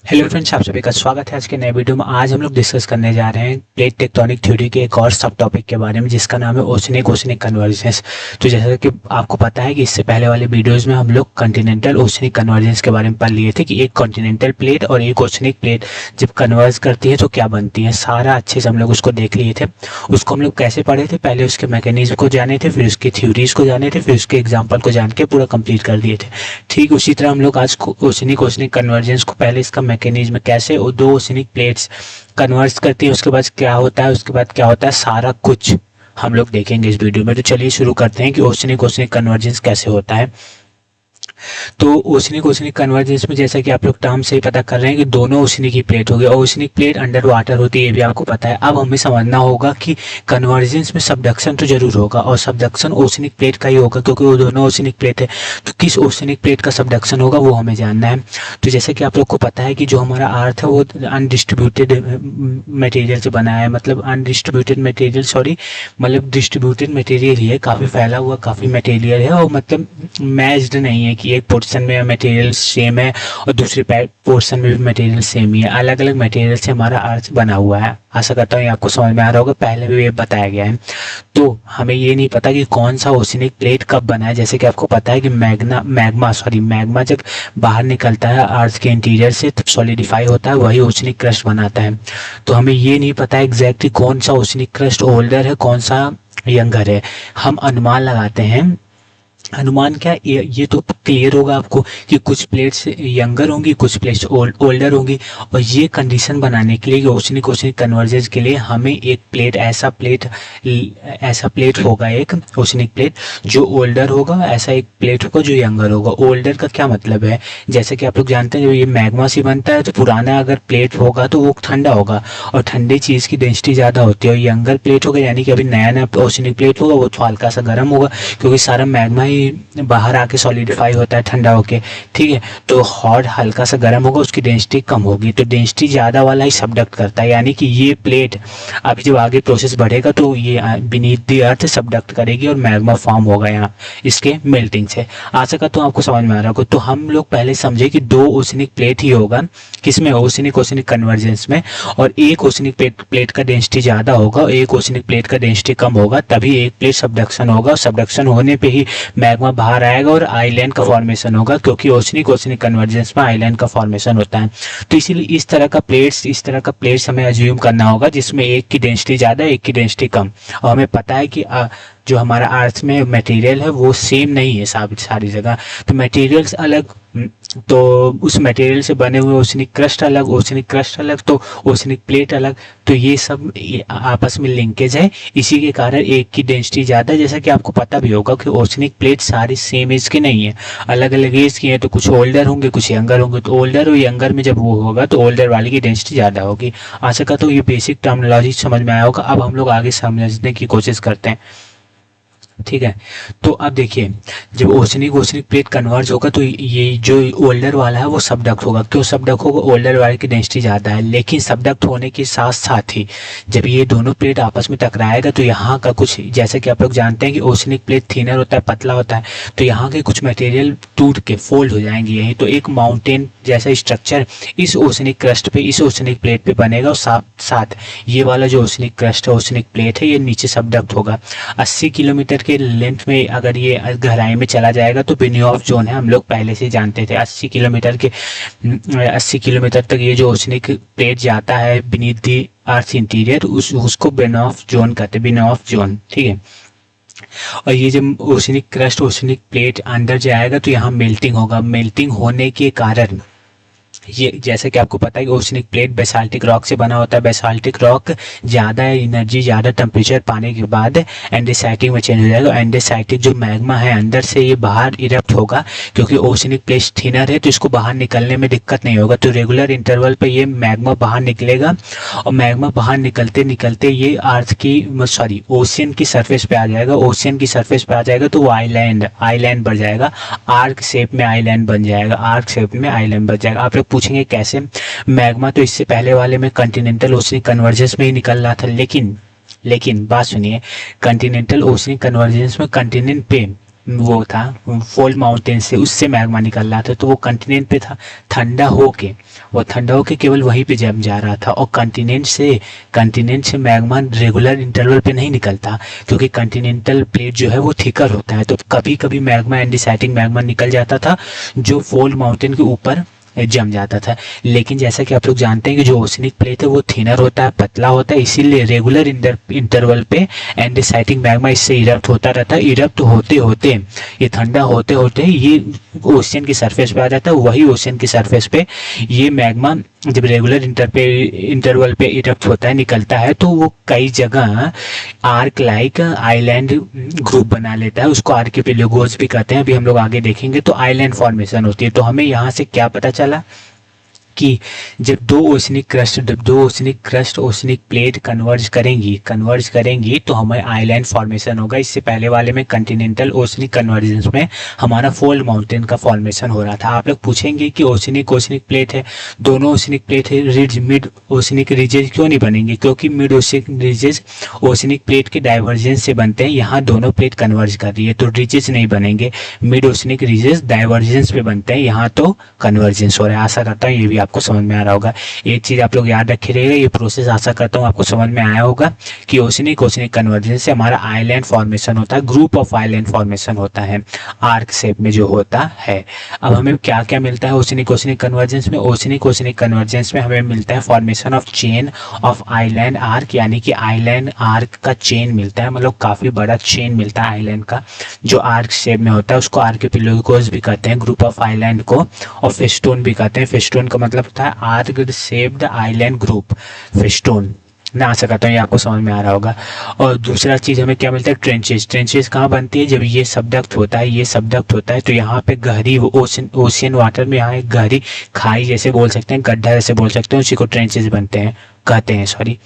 Hello friends, आप सभी का स्वागत है आज के नए वीडियो में। आज हम लोग डिस्कस करने जा रहे हैं प्लेट टेक्टोनिक थ्योरी के एक और सब टॉपिक के बारे में, जिसका नाम है ओशनिक ओशनिक कन्वर्जेंस। तो जैसा कि आपको पता है कि इससे पहले वाले वीडियोस में हम लोग कॉन्टिनेंटल ओशनिक कन्वर्जेंस के बारे में पढ़ लिए थे कि एक कॉन्टिनेंटल प्लेट और एक ओशनिक प्लेट जब कन्वर्ज करती है तो क्या बनती है। सारा अच्छे से हम लोग उसको देख लिए थे। उसको हम लोग कैसे पढ़े थे, पहले उसके मैकेनिज्म को जाने थे, फिर उसकी थ्योरीज को जाने थे, फिर उसके एग्जाम्पल को जान के पूरा कंप्लीट कर दिए थे। ठीक उसी तरह हम लोग आज ओशनिक ओशनिक कन्वर्जेंस को पहले इसका मैकेनिज्म कैसे वो दो ओशनिक प्लेट्स कन्वर्ज करती है, उसके बाद क्या होता है, उसके बाद क्या होता है, सारा कुछ हम लोग देखेंगे इस वीडियो में। तो चलिए शुरू करते हैं कि ओशनिक ओशनिक कन्वर्जेंस कैसे होता है। तो ओशनिक ओशनिक कन्वर्जेंस में जैसा कि आप लोग टर्म से ही पता कर रहे हैं कि दोनों ओशनिक की प्लेट होगी और ओशनिक प्लेट अंडर वाटर होती है, ये भी आपको पता है। अब हमें समझना होगा कि कन्वर्जेंस में सबडक्शन तो जरूर होगा और सबडक्शन ओशनिक प्लेट का ही होगा क्योंकि वो दोनों ओशनिक प्लेट है। तो किस ओशनिक प्लेट का सबडक्शन होगा वो हमें जानना है। तो जैसे कि आप लोग को पता है कि जो हमारा अर्थ है वो अनडिस्ट्रीब्यूटेड मटेरियल से बना है, मतलब अनडिस्ट्रीब्यूटेड मटेरियल मतलब डिस्ट्रीब्यूटेड मटेरियल ही है, काफ़ी फैला हुआ काफ़ी मटेरियल है और मतलब मैच्ड नहीं है कि एक पोर्शन में मटेरियल सेम है और दूसरे पोर्शन में भी मटेरियल सेम ही है। अलग अलग मटेरियल से हमारा अर्थ बना हुआ है। आशा करता हूँ आपको समझ में आ रहा होगा, पहले भी ये बताया गया है। तो हमें ये नहीं पता कि कौन सा ओशनिक प्लेट कब बना है। जैसे कि आपको पता है कि मैग्मा जब बाहर निकलता है अर्थ के इंटीरियर से तब सॉलिडिफाई होता है, वही ओशनिक क्रस्ट बनाता है। तो हमें ये नहीं पता एग्जैक्टली कौन सा ओशनिक क्रस्ट ओल्डर है कौन सा यंगर है। हम अनुमान लगाते हैं। अनुमान क्या, ये तो क्लियर होगा आपको कि कुछ प्लेट्स यंगर होंगी, कुछ प्लेट्स ओल्डर होंगी। और ये कंडीशन बनाने के लिए ओशनिक ओशनिक कन्वर्जेंस के लिए हमें एक प्लेट ऐसा प्लेट होगा, एक ओशनिक प्लेट जो ओल्डर होगा, ऐसा एक प्लेट होगा जो यंगर होगा। ओल्डर का क्या मतलब है, जैसे कि आप लोग जानते हैं जब ये मैग्मा से बनता है तो पुराना अगर प्लेट होगा तो वो ठंडा होगा और ठंडी चीज़ की डेंसिटी ज़्यादा होती है। और यंगर प्लेट होगा यानी कि अभी नया नया ओशनिक प्लेट होगा वो तो हल्का सा गर्म होगा क्योंकि सारा मैग्मा बाहर आके सॉलिडिफाई होता है ठंडा होके। ठीक है, तो हॉट हल्का सा गर्म होगा, उसकी डेंसिटी कम होगी, तो डेंसिटी ज़्यादा वाला ही सबडक्ट करता है। यानी कि ये प्लेट अभी जब आगे प्रोसेस बढ़ेगा तो ये बीनीथ द अर्थ सबडक्ट करेगी और मैग्मा फॉर्म होगा यहाँ इसके मेल्टिंग से। आशा करता हूँ आपको समझ में आ रहा होगा। तो हम लोग पहले समझे कि दो ओशनिक प्लेट ही होगा, किसमें, ओशनिक ओशनिक कन्वर्जेंस में। और एक ओशनिक प्लेट का डेंसिटी ज़्यादा होगा और एक ओशनिक प्लेट का डेंसिटी कम होगा, तभी एक प्लेट सबडक्शन होगा और सबडक्शन होने पे ही मैग्मा बाहर आएगा और आइलैंड का फॉर्मेशन होगा क्योंकि ओशनिक ओशनिक कन्वर्जेंस में आइलैंड का फॉर्मेशन होता है। तो इसीलिए इस तरह का प्लेट्स हमें अज्यूम करना होगा जिसमें एक की डेंसिटी ज़्यादा एक की डेंसिटी कम। और हमें पता है कि जो हमारा अर्थ में मटेरियल है वो सेम नहीं है सारी जगह, तो मटेरियल्स अलग, तो उस मटेरियल से बने हुए ओशनिक क्रस्ट अलग तो ओशनिक प्लेट अलग। तो ये सब आपस में लिंकेज है, इसी के कारण एक की डेंसिटी ज़्यादा है। जैसा कि आपको पता भी होगा कि ओशनिक प्लेट सारी सेम एज की नहीं है, अलग अलग एज की है। तो कुछ ओल्डर होंगे कुछ यंगर होंगे, तो ओल्डर और यंगर में जब वो होगा तो ओल्डर वाले की डेंसिटी ज़्यादा होगी। आशा करता हूँ ये बेसिक टर्मिनोलॉजी समझ में आया होगा। अब हम लोग आगे समझने की कोशिश करते हैं। ठीक है, तो अब देखिए जब ओशनिक ओशनिक प्लेट कन्वर्ज होगा तो ये जो ओल्डर वाला है वो सबडक्ट होगा। क्यों सबडक्ट होगा, ओल्डर वाले की डेंसिटी ज़्यादा है। लेकिन सबडक्ट होने के साथ साथ ही जब ये दोनों प्लेट आपस में टकराएगा तो यहाँ का कुछ, जैसे कि आप लोग जानते हैं कि ओशनिक प्लेट थिनर होता है, पतला होता है, तो यहाँ के कुछ मटेरियल टूट के फोल्ड हो जाएंगे यहीं। तो एक माउंटेन जैसा स्ट्रक्चर इस ओशनिक क्रस्ट पे, इस ओशनिक प्लेट पे बनेगा और साथ साथ ये वाला जो ओशनिक क्रस्ट है, ओशनिक प्लेट है, ये नीचे सबडक्ट होगा। 80 किलोमीटर के लेंथ में अगर ये गहराई में चला जाएगा तो बेनिऑफ जोन है, हम लोग पहले से जानते थे। 80 किलोमीटर तक ये जो ओशनिक प्लेट जाता है बीनीथ द अर्थ इंटीरियर, उसको बेनिऑफ जोन कहते हैं, बेनिऑफ जोन। ठीक है, और ये जब ओशनिक क्रस्ट ओशनिक प्लेट अंदर जाएगा तो यहाँ मेल्टिंग होगा। मेल्टिंग होने के कारण ये, जैसे कि आपको पता है कि ओशनिक प्लेट बेसाल्टिक रॉक से बना होता है। बेसाल्टिक रॉक ज़्यादा एनर्जी ज़्यादा टेम्परेचर पाने के बाद एंडेसाइटिक में चेंज हो जाएगा। एंडेसाइटिक जो मैग्मा है अंदर से ये बाहर इरप्ट होगा क्योंकि ओशनिक प्लेट थिनर है तो इसको बाहर निकलने में दिक्कत नहीं होगा। तो रेगुलर इंटरवल पे ये मैग्मा बाहर निकलेगा और मैग्मा बाहर निकलते निकलते ये ओशियन की सरफेस पे आ जाएगा। ओशियन की सरफेस पे आ जाएगा तो वो आइलैंड बन जाएगा, आर्क शेप में आइलैंड बन जाएगा, आर्क शेप में आइलैंड बन जाएगा। आप लोग पूछेंगे कैसे, मैग्मा तो इससे पहले वाले में कॉन्टिनेंटल ओशनिक कन्वर्जेंस में ही निकल रहा था, लेकिन बात सुनिए, कॉन्टिनेंटल ओशनिक कन्वर्जेंस में कॉन्टिनेंट पे वो था फोल्ड माउंटेन से, उससे मैग्मा निकल रहा था, तो वो कंटिनेंट पे था, ठंडा होके केवल वहीं पे जम जा रहा था। और कंटिनेंट से मैग्मा रेगुलर इंटरवल पे नहीं निकलता, क्योंकि कंटिनेंटल प्लेट जो है वो थिकर होता है, तो कभी कभी मैग्मा एंडीसाइटिक मैग्मा निकल जाता था जो फोल्ड माउंटेन के ऊपर जम जाता था। लेकिन जैसा कि आप लोग जानते हैं कि जो ओशनिक प्लेट है वो थिनर होता है, पतला होता है, इसीलिए रेगुलर इंटरवल पे एंडीसाइटिक मैग्मा इससे इरप्ट होता रहता है। इरप्ट होते होते ये ठंडा होते होते ये ओशियन की सरफेस पे आ जाता है। वही ओशियन की सरफेस पे ये मैग्मा जब रेगुलर इंटरवल पे इरप्ट होता है, निकलता है, तो वो कई जगह आर्क लाइक आइलैंड ग्रुप बना लेता है। उसको आर्किपेलागोस भी कहते हैं, अभी हम लोग आगे देखेंगे। तो आइलैंड फॉर्मेशन होती है। तो हमें यहाँ से क्या पता चला कि जब दो oceanic crust oceanic plate converge करेंगी तो हमें आइलैंड फॉर्मेशन होगा। इससे पहले वाले में कंटिनेंटल ओशनिक कन्वर्जेंस में हमारा फोल्ड माउंटेन का फॉर्मेशन हो रहा था। आप लोग पूछेंगे कि ओशनिक प्लेट है, दोनों ओशनिक प्लेट है, रिज मिड ओशनिक रिजेज क्यों नहीं बनेंगे? क्योंकि mid oceanic ridges oceanic plate के डाइवर्जेंस से बनते हैं। यहाँ दोनों प्लेट कन्वर्ज कर रही है तो रिजेज नहीं बनेंगे, मिड ओशनिक रिजेज डाइवर्जेंस पे बनते हैं, यहाँ तो कन्वर्जेंस हो रहा है। आशा करता हूँ ये भी आपको समझ में आ रहा होगा। एक चीज आप लोग याद रखे रहिएगा, ये प्रोसेस आशा करता हूँ आपको समझ में आया होगा कि ओशनिक कन्वर्जेंस से हमारा आइलैंड फॉर्मेशन होता है, ग्रुप ऑफ आइलैंड फॉर्मेशन होता है आर्क शेप में जो होता है। अब हमें क्या क्या मिलता है ओशनिक कन्वर्जेंस में? ओशनिक कन्वर्जेंस में हमें मिलता है formation of chain of island arc, यानी कि आइलैंड आर्क का चेन मिलता है, मतलब काफी बड़ा चेन मिलता है आइलैंड का जो आर्क शेप में होता है। उसको आर्किपेलागोस भी कहते हैं, ग्रुप ऑफ आइलैंड को, और फेस्टून भी कहते हैं। फेस्टून का मतलब होता है arc shaped island group, festoon ना। आशा करता हूँ ये आपको समझ में आ रहा होगा। और दूसरा चीज हमें क्या मिलता है? ट्रेंचेस कहाँ बनती है? जब ये सबडक्ट होता है तो यहाँ पे गहरी ओशियन वाटर में यहाँ एक गहरी खाई जैसे बोल सकते हैं, गड्ढा जैसे बोल सकते हैं, उसी को ट्रेंचेस कहते हैं सॉरी।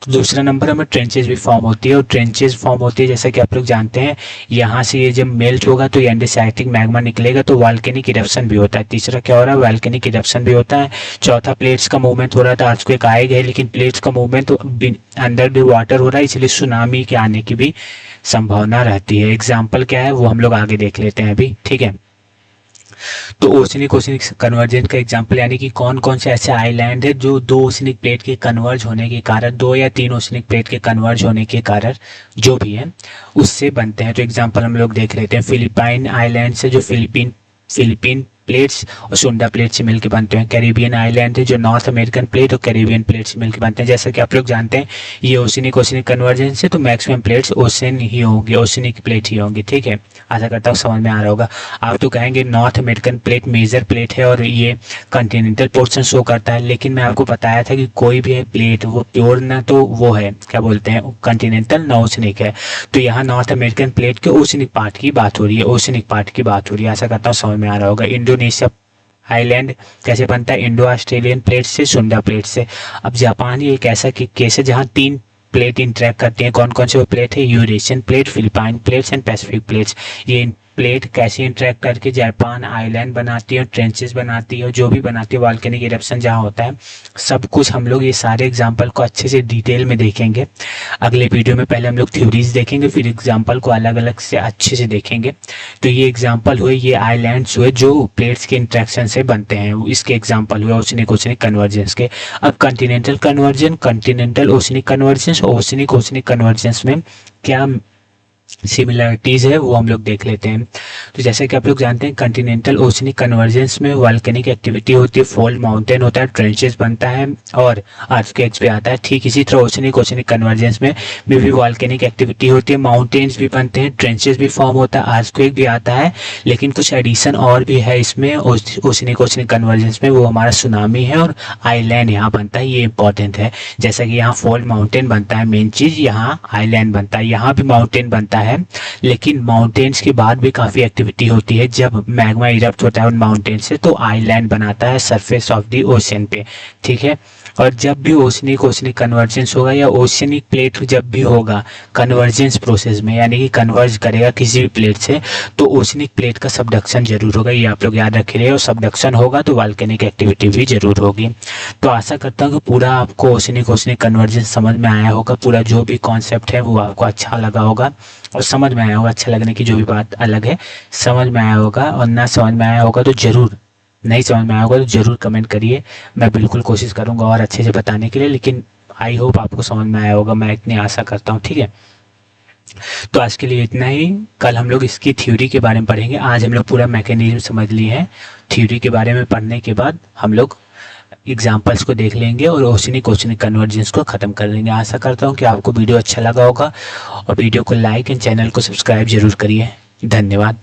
दूसरा नंबर हमें ट्रेंचेस भी फॉर्म होती है, और ट्रेंचेस फॉर्म होती है जैसा कि आप लोग जानते हैं, यहाँ से ये जब मेल्ट होगा तो एंडीसाइटिक मैग्मा निकलेगा तो वॉल्केनिक इरप्शन भी होता है। तीसरा क्या हो रहा है? वॉल्केनिक इरप्शन भी होता है। चौथा प्लेट्स का मूवमेंट हो रहा था, अर्थक्वेक आएगा है, लेकिन प्लेट्स का मूवमेंट अंडर द वाटर हो रहा है, इसलिए सुनामी के आने की भी संभावना रहती है। एग्जाम्पल क्या है वो हम लोग आगे देख लेते हैं अभी, ठीक है। तो ओशनिक कन्वर्जेंस का एग्जांपल यानी कि कौन कौन से ऐसे आइलैंड है जो दो ओशनिक प्लेट के कन्वर्ज होने के कारण, दो या तीन ओशनिक प्लेट के कन्वर्ज होने के कारण जो भी है उससे बनते हैं। तो एग्जांपल हम लोग देख लेते हैं। फिलिपाइन आइलैंड से जो फिलिपीन प्लेट्स और सुंडा प्लेट से मिलकर बनते हैं। कैरिबियन आइलैंड है जो नॉर्थ अमेरिकन प्लेट और कैरिबियन प्लेट से मिलकर बनते हैं। जैसा कि आप लोग जानते हैं ये ओशनिक कन्वर्जेंस है, तो मैक्सिमम प्लेट्स ओशन ही होंगी, ओशनिक प्लेट ही होंगी, ठीक है। आशा करता हूँ समझ में आ रहा होगा। आप तो कहेंगे North American plate major plate है और ये कॉन्टिनेंटल पोर्शन शो करता है, लेकिन मैं आपको बताया था कि कोई भी है प्लेट वो प्योर ना तो वो है क्या बोलते हैं कॉन्टिनेंटल ना ओशनिक है। तो यहाँ नॉर्थ अमेरिकन प्लेट के ओशनिक पार्ट की बात हो रही है, ओशनिक पार्ट की बात हो रही है। आशा करता हूँ समझ में आ रहा होगा। इंडोनेशिया आइलैंड कैसे बनता है? इंडो ऑस्ट्रेलियन प्लेट से, सुंडा प्लेट से। अब जापान ये एक ऐसा केस है जहाँ तीन प्लेट इंटरेक्ट करती हैं। कौन कौन से वो प्लेट है? Eurasian plate, Philippine plates and Pacific plates. ये प्लेट कैसे इंटरेक्ट करके जापान आइलैंड बनाती है, ट्रेंचेस बनाती है, और जो भी बनाती है वॉल्केनिक इरप्शन जहाँ होता है, सब कुछ हम लोग ये सारे एग्जाम्पल को अच्छे से डिटेल में देखेंगे अगले वीडियो में। पहले हम लोग थ्योरीज देखेंगे, फिर एग्जाम्पल को अलग अलग से अच्छे से देखेंगे। तो ये एग्जाम्पल हुए, ये आइलैंड्स हुए जो प्लेट्स के इंट्रैक्शन से बनते हैं, इसके एग्जाम्पल हुए ओशनिक कन्वर्जेंस के। अब Continental oceanic convergence, oceanic convergence में क्या सिमिलरिटीज है वो हम लोग देख लेते हैं। तो जैसे कि आप लोग जानते हैं कंटिनेंटल ओशनिक कन्वर्जेंस में वॉल्केनिक एक्टिविटी होती है, फोल्ड माउंटेन होता है, ट्रेंचेस बनता है और अर्थक्वेक्स भी आता है। ठीक इसी तरह ओशनिक कन्वर्जेंस में भी वॉल्केनिक एक्टिविटी होती है, माउंटेन्स भी बनते हैं, ट्रेंचेस भी फॉर्म होता है, अर्थक्वेक भी आता है, लेकिन कुछ एडिशन और भी है इसमें ओशनिक कन्वर्जेंस में, वो हमारा सुनामी है और आइलैंड यहाँ बनता है। ये इंपॉर्टेंट है। जैसा कि यहाँ फोल्ड माउंटेन बनता है मेन चीज, यहाँ आइलैंड बनता है, यहाँ भी माउंटेन बनता है, लेकिन माउंटेन्स के बाद भी काफी एक्टिविटी होती है। जब मैग्मा इरप्ट होता है उन माउंटेन से तो आइलैंड बनाता है सरफेस ऑफ द ओशन पे, ठीक है। और जब भी ओशनिक कन्वर्जेंस होगा या ओशनिक प्लेट जब भी होगा कन्वर्जेंस प्रोसेस में, यानी कि कन्वर्ज करेगा किसी भी प्लेट से, तो ओशनिक प्लेट का सबडक्शन जरूर होगा, ये आप लोग याद रखिए। और सबडक्शन होगा तो वॉल्केनिक एक्टिविटी भी जरूर होगी। तो आशा करता हूँ कि पूरा आपको ओशनिक कन्वर्जेंस समझ में आया होगा, पूरा जो भी कॉन्सेप्ट है वो आपको अच्छा लगा होगा। और समझ में आया होगा। अच्छा लगने की जो भी बात अलग है, समझ में आया होगा। और ना समझ में आया होगा तो ज़रूर, नहीं समझ में आया होगा तो ज़रूर कमेंट करिए। मैं बिल्कुल कोशिश करूँगा और अच्छे से बताने के लिए, लेकिन आई होप आपको समझ में आया होगा, मैं इतनी आशा करता हूँ। ठीक है, तो आज के लिए इतना ही। कल हम लोग इसकी थ्योरी के बारे में पढ़ेंगे। आज हम लोग पूरा मैकेनिज्म समझ लिए हैं। थ्योरी के बारे में पढ़ने के बाद हम लोग एग्जाम्पल्स को देख लेंगे और ओशनिक ओशनिक कन्वर्जेंस को ख़त्म कर लेंगे। आशा करता हूँ कि आपको वीडियो अच्छा लगा होगा, और वीडियो को लाइक एंड चैनल को सब्सक्राइब जरूर करिए। धन्यवाद।